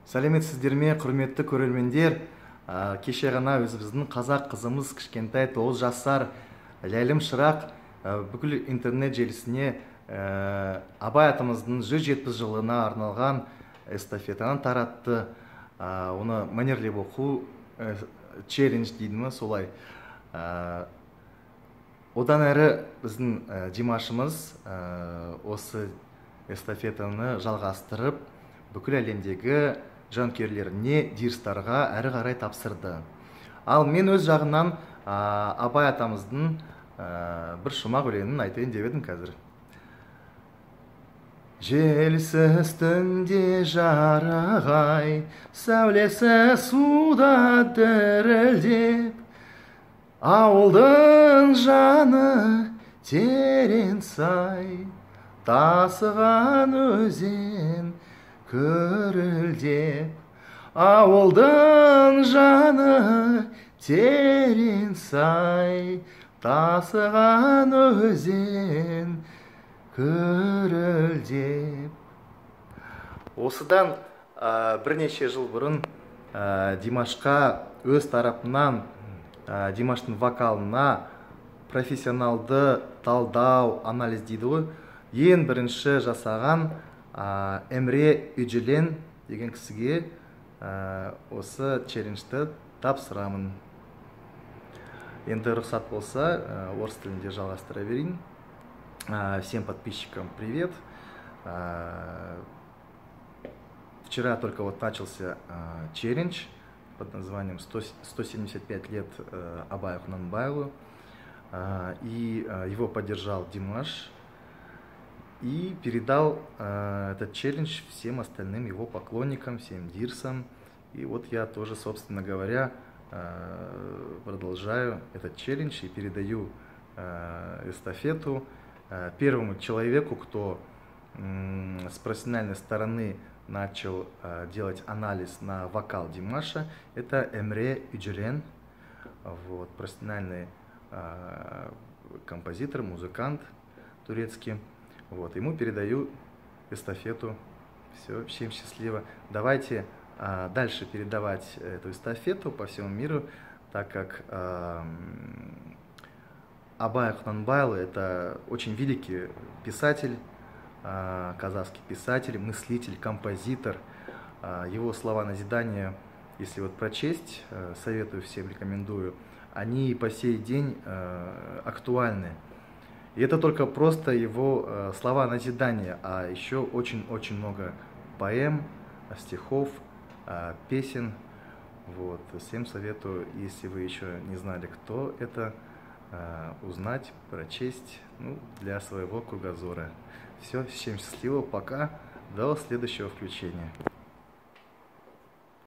Сәлеметсіздер ме, құрметті көрермендер. Кеше ғана өзіміздің қазақ қызымыз кішкентай 9 жасар Ләйлім Шырақ бүкіл интернет желісіне Абай атамыздың 170 жылына арналған эстафетаны таратты. Оны мәнерлеп оқу челлендж дейді ме, солай. Одан әрі біздің Димашымыз осы эстафетаны жалғастырып, бүкіл әлемдегі жанкүйерлеріне, дирстарға әрі қарай тапсырды. Ал мен өз жағынан Абай атамыздың бір шумақ өлеңін айтайын деп едім қазір. Желсіз түнде жарық-ай, сәулесі суда дірілдеп, ауылдың жаны терең сай, тасыған өзен көрілдеп. Ауылдың жаны терең сай, тасыған өзен көрілдеп. Осыдан бірнеше жыл бұрын Димашқа өз тарапынан Димаштың вокалына профессионалды талдау, анализ дейді ғой, ең бірінші жасаған Эмре Үджелен деген кісіге осы челленджді тапсырамын. Енді рұқсат болса, орыс тілінде жалғастыра берейін. Всем подписчикам привет. Вчера только вот начался челлендж под названием 175 лет Абаю Кунанбаеву. И его поддержал Димаш. И передал этот челлендж всем остальным его поклонникам, всем дирсам. И вот я тоже, собственно говоря, продолжаю этот челлендж и передаю эстафету первому человеку, кто с профессиональной стороны начал делать анализ на вокал Димаша. Это Эмре Үджелен, вот, профессиональный композитор, музыкант турецкий. Вот, ему передаю эстафету. Все, всем счастливо. Давайте дальше передавать эту эстафету по всему миру, так как Абай Кунанбаев — это очень великий писатель, казахский писатель, мыслитель, композитор. Его слова назидания, если вот прочесть, советую всем, рекомендую, они по сей день актуальны. И это только просто его слова назидания, а еще очень-очень много поэм, стихов, песен. Вот. Всем советую, если вы еще не знали, кто это, узнать, прочесть, ну, для своего кругозора. Все, всем счастливо, пока, до следующего включения.